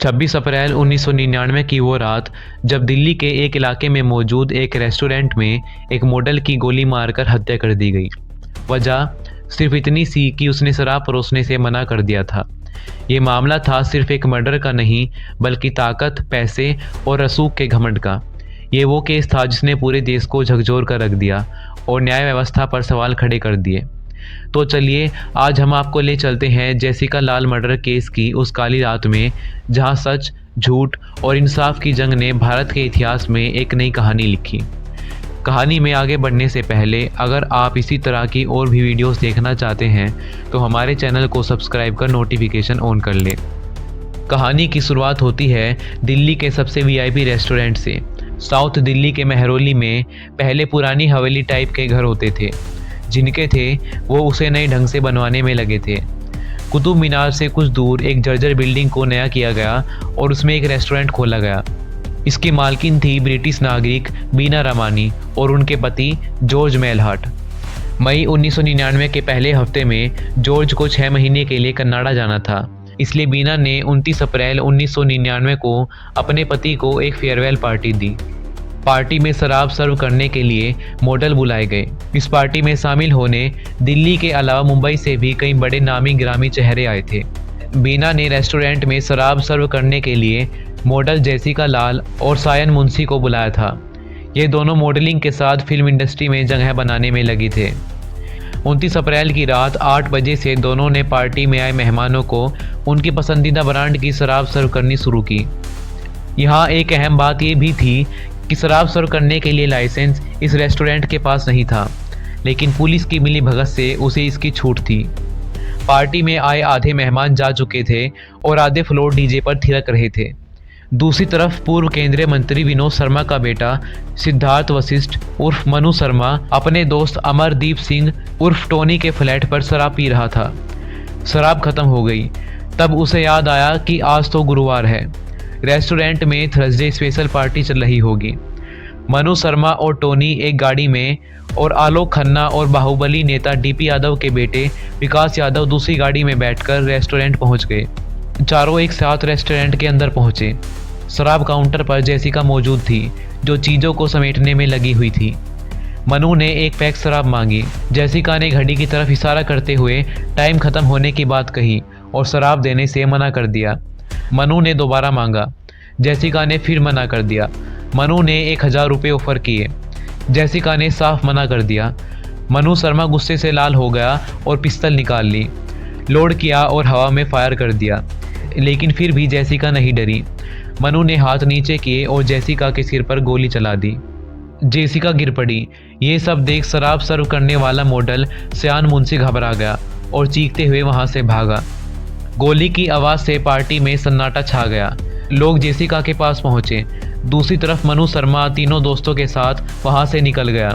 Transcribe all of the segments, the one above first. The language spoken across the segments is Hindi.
26 अप्रैल 1999 की वो रात जब दिल्ली के एक इलाके में मौजूद एक रेस्टोरेंट में एक मॉडल की गोली मारकर हत्या कर दी गई। वजह सिर्फ इतनी सी कि उसने शराब परोसने से मना कर दिया था। ये मामला था सिर्फ एक मर्डर का नहीं, बल्कि ताकत, पैसे और रसूख के घमंड का। ये वो केस था जिसने पूरे देश को झकझोर कर रख दिया और न्याय व्यवस्था पर सवाल खड़े कर दिए। तो चलिए आज हम आपको ले चलते हैं जेसिका लाल मर्डर केस की उस काली रात में, जहां सच, झूठ और इंसाफ की जंग ने भारत के इतिहास में एक नई कहानी लिखी। कहानी में आगे बढ़ने से पहले अगर आप इसी तरह की और भी वीडियोस देखना चाहते हैं तो हमारे चैनल को सब्सक्राइब कर नोटिफिकेशन ऑन कर लें। कहानी की शुरुआत होती है दिल्ली के सबसे वीआईपी रेस्टोरेंट से। साउथ दिल्ली के मेहरौली में पहले पुरानी हवेली टाइप के घर होते थे, जिनके थे वो उसे नए ढंग से बनवाने में लगे थे। कुतुब मीनार से कुछ दूर एक जर्जर बिल्डिंग को नया किया गया और उसमें एक रेस्टोरेंट खोला गया। इसकी मालकिन थी ब्रिटिश नागरिक बीना रामानी और उनके पति जॉर्ज मेलहार्ट। मई 1999 के पहले हफ्ते में जॉर्ज को 6 महीने के लिए कनाडा जाना था, इसलिए बीना ने 29 अप्रैल 1999 को अपने पति को एक फेयरवेल पार्टी दी। पार्टी में शराब सर्व करने के लिए मॉडल बुलाए गए। इस पार्टी में शामिल होने दिल्ली के अलावा मुंबई से भी कई बड़े नामी गिरामी चेहरे आए थे। बीना ने रेस्टोरेंट में शराब सर्व करने के लिए मॉडल जेसिका लाल और सायन मुंशी को बुलाया था। ये दोनों मॉडलिंग के साथ फिल्म इंडस्ट्री में जगह बनाने में लगे थे। 29 अप्रैल की रात 8 बजे से दोनों ने पार्टी में आए मेहमानों को उनकी पसंदीदा ब्रांड की शराब सर्व करनी शुरू की। यहाँ एक अहम बात ये भी थी कि शराब सर्व करने के लिए लाइसेंस इस रेस्टोरेंट के पास नहीं था, लेकिन पुलिस की मिली भगत से उसे इसकी छूट थी। पार्टी में आए आधे मेहमान जा चुके थे और आधे फ्लोर डीजे पर थिरक रहे थे। दूसरी तरफ पूर्व केंद्रीय मंत्री विनोद शर्मा का बेटा सिद्धार्थ वशिष्ठ उर्फ मनु शर्मा अपने दोस्त अमरदीप सिंह उर्फ टोनी के फ्लैट पर शराब पी रहा था। शराब खत्म हो गई, तब उसे याद आया कि आज तो गुरुवार है, रेस्टोरेंट में थर्सडे स्पेशल पार्टी चल रही होगी। मनु शर्मा और टोनी एक गाड़ी में और आलोक खन्ना और बाहुबली नेता डीपी यादव के बेटे विकास यादव दूसरी गाड़ी में बैठकर रेस्टोरेंट पहुंच गए। चारों एक साथ रेस्टोरेंट के अंदर पहुंचे। शराब काउंटर पर जेसिका मौजूद थी, जो चीज़ों को समेटने में लगी हुई थी। मनु ने एक पैक शराब मांगी। जेसिका ने घड़ी की तरफ इशारा करते हुए टाइम खत्म होने की बात कही और शराब देने से मना कर दिया। मनु ने दोबारा मांगा। जेसिका ने फिर मना कर दिया। मनु ने 1000 रुपये ऑफर किए। जेसिका ने साफ मना कर दिया। मनु शर्मा गुस्से से लाल हो गया और पिस्तौल निकाल ली, लोड किया और हवा में फायर कर दिया, लेकिन फिर भी जेसिका नहीं डरी। मनु ने हाथ नीचे किए और जेसिका के सिर पर गोली चला दी। जेसिका गिर पड़ी। ये सब देख शराब सर्व करने वाला मॉडल सायन मुंशी घबरा गया और चीखते हुए वहां से भागा। गोली की आवाज़ से पार्टी में सन्नाटा छा गया। लोग जेसिका के पास पहुंचे। दूसरी तरफ मनु शर्मा तीनों दोस्तों के साथ वहां से निकल गया।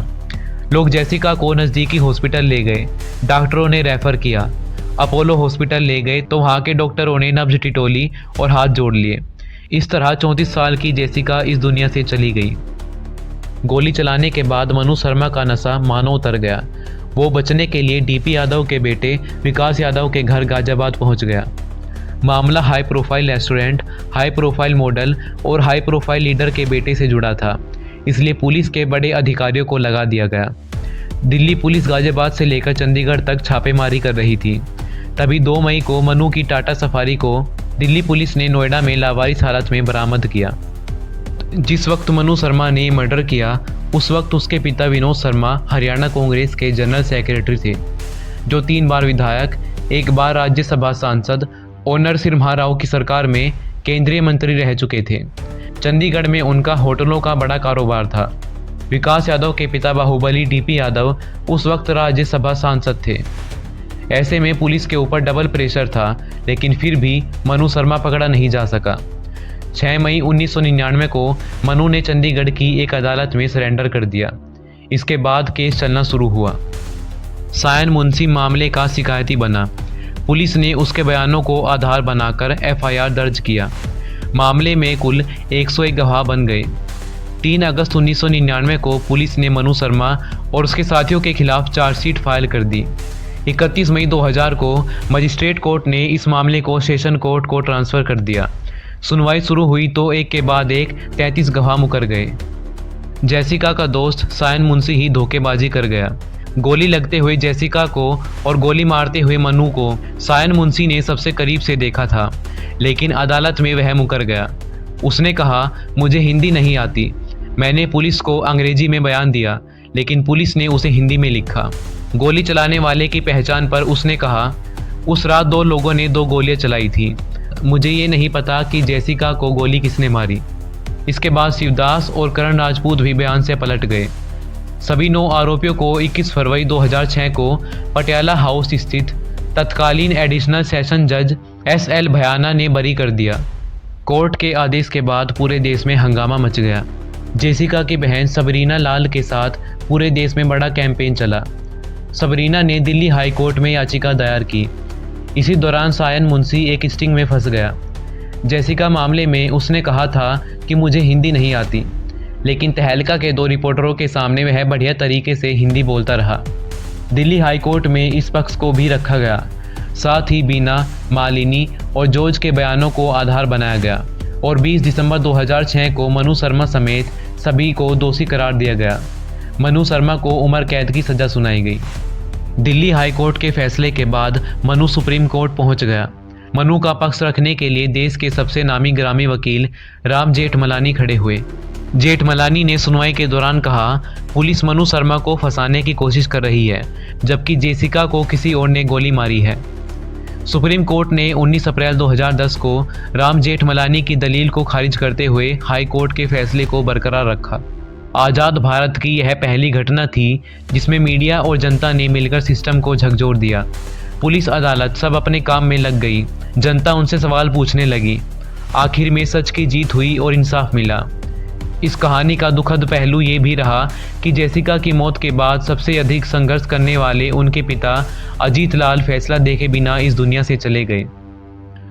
लोग जेसिका को नज़दीकी हॉस्पिटल ले गए। डॉक्टरों ने रेफर किया। अपोलो हॉस्पिटल ले गए तो वहाँ के डॉक्टरों ने नब्ज टिटोली और हाथ जोड़ लिए। इस तरह 34 साल की जेसिका इस दुनिया से चली गई। गोली चलाने के बाद मनु शर्मा का नशा मानो उतर गया। वो बचने के लिए डीपी यादव के बेटे विकास यादव के घर गाजियाबाद पहुंच गया। मामला high profile restaurant, high profile model और हाई प्रोफाइल लीडर के बेटे से जुड़ा था, इसलिए पुलिस के बड़े अधिकारियों को लगा दिया गया। दिल्ली पुलिस गाजियाबाद से लेकर चंडीगढ़ तक छापेमारी कर रही थी। तभी 2 मई को मनु की टाटा सफारी को दिल्ली पुलिस ने नोएडा में लावारिस हालत में बरामद किया। जिस वक्त मनु शर्मा ने मर्डर किया, उस वक्त उसके पिता विनोद शर्मा हरियाणा कांग्रेस के जनरल सेक्रेटरी थे, जो 3 बार विधायक, 1 बार राज्यसभा सांसद और नरसिम्हा राव की सरकार में केंद्रीय मंत्री रह चुके थे। चंडीगढ़ में उनका होटलों का बड़ा कारोबार था। विकास यादव के पिता बाहुबली डीपी यादव उस वक्त राज्यसभा सांसद थे। ऐसे में पुलिस के ऊपर डबल प्रेशर था, लेकिन फिर भी मनु शर्मा पकड़ा नहीं जा सका। 6 मई 1999 को मनु ने चंडीगढ़ की एक अदालत में सरेंडर कर दिया। इसके बाद केस चलना शुरू हुआ। सायन मुंशी मामले का शिकायती बना। पुलिस ने उसके बयानों को आधार बनाकर एफआईआर दर्ज किया। मामले में कुल 101 गवाह बन गए। 3 अगस्त 1999 को पुलिस ने मनु शर्मा और उसके साथियों के खिलाफ चार्जशीट फाइल कर दी। 31 मई 2000 को मजिस्ट्रेट कोर्ट ने इस मामले को सेशन कोर्ट को ट्रांसफ़र कर दिया। सुनवाई शुरू हुई तो एक के बाद एक 33 गवाह मुकर गए। जेसिका का दोस्त सायन मुंशी ही धोखेबाजी कर गया। गोली लगते हुए जेसिका को और गोली मारते हुए मनु को सायन मुंशी ने सबसे करीब से देखा था, लेकिन अदालत में वह मुकर गया। उसने कहा, मुझे हिंदी नहीं आती। मैंने पुलिस को अंग्रेजी में बयान दिया, लेकिन पुलिस ने उसे हिंदी में लिखा। गोली चलाने वाले की पहचान पर उसने कहा, उस रात 2 लोगों ने 2 गोलियां चलाई थी। मुझे ये नहीं पता कि जेसिका को गोली किसने मारी। इसके बाद शिवदास और करण राजपूत भी बयान से पलट गए। सभी 9 आरोपियों को 21 फरवरी 2006 को पटियाला हाउस स्थित तत्कालीन एडिशनल सेशन जज SL भयाना ने बरी कर दिया। कोर्ट के आदेश के बाद पूरे देश में हंगामा मच गया। जेसिका की बहन सबरीना लाल के साथ पूरे देश में बड़ा कैंपेन चला। सबरीना ने दिल्ली हाई कोर्ट में याचिका दायर की। इसी दौरान सायन मुंशी एक स्टिंग में फंस गया। जेसिका मामले में उसने कहा था कि मुझे हिंदी नहीं आती, लेकिन तहलका के 2 रिपोर्टरों के सामने वह बढ़िया तरीके से हिंदी बोलता रहा। दिल्ली हाई कोर्ट में इस पक्ष को भी रखा गया। साथ ही बीना, मालिनी और जॉर्ज के बयानों को आधार बनाया गया और 20 दिसंबर 2006 को मनु शर्मा समेत सभी को दोषी करार दिया गया। मनु शर्मा को उम्र कैद की सज़ा सुनाई गई। दिल्ली हाई कोर्ट के फैसले के बाद मनु सुप्रीम कोर्ट पहुंच गया। मनु का पक्ष रखने के लिए देश के सबसे नामी ग्रामी वकील राम जेठमलानी खड़े हुए। जेठमलानी ने सुनवाई के दौरान कहा, पुलिस मनु शर्मा को फंसाने की कोशिश कर रही है, जबकि जेसिका को किसी और ने गोली मारी है। सुप्रीम कोर्ट ने 19 अप्रैल 2010 को राम जेठमलानी की दलील को खारिज करते हुए हाई कोर्ट के फैसले को बरकरार रखा। आज़ाद भारत की यह पहली घटना थी जिसमें मीडिया और जनता ने मिलकर सिस्टम को झकझोर दिया। पुलिस, अदालत सब अपने काम में लग गई। जनता उनसे सवाल पूछने लगी। आखिर में सच की जीत हुई और इंसाफ मिला। इस कहानी का दुखद पहलू ये भी रहा कि जेसिका की मौत के बाद सबसे अधिक संघर्ष करने वाले उनके पिता अजीत लाल फैसला देखे बिना इस दुनिया से चले गए।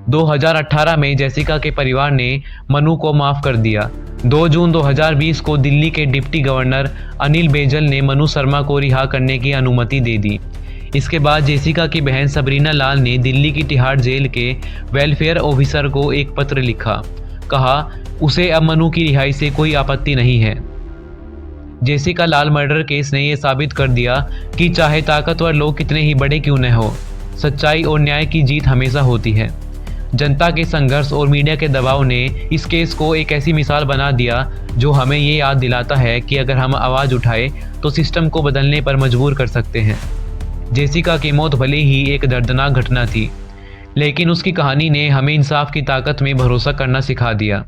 2018 में जेसिका के परिवार ने मनु को माफ़ कर दिया। 2 जून 2020 को दिल्ली के डिप्टी गवर्नर अनिल बैजल ने मनु शर्मा को रिहा करने की अनुमति दे दी। इसके बाद जेसिका की बहन सबरीना लाल ने दिल्ली की तिहाड़ जेल के वेलफेयर ऑफिसर को एक पत्र लिखा। कहा, उसे अब मनु की रिहाई से कोई आपत्ति नहीं है। जेसिका लाल मर्डर केस ने यह साबित कर दिया कि चाहे ताकतवर लोग कितने ही बड़े क्यों न हो, सच्चाई और न्याय की जीत हमेशा होती है। जनता के संघर्ष और मीडिया के दबाव ने इस केस को एक ऐसी मिसाल बना दिया जो हमें ये याद दिलाता है कि अगर हम आवाज़ उठाएं तो सिस्टम को बदलने पर मजबूर कर सकते हैं। जेसिका की मौत भले ही एक दर्दनाक घटना थी, लेकिन उसकी कहानी ने हमें इंसाफ की ताकत में भरोसा करना सिखा दिया।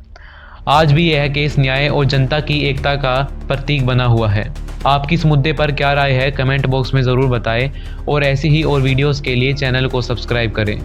आज भी यह केस न्याय और जनता की एकता का प्रतीक बना हुआ है। आपकी इस मुद्दे पर क्या राय है, कमेंट बॉक्स में ज़रूर बताएं और ऐसी ही और वीडियोस के लिए चैनल को सब्सक्राइब करें।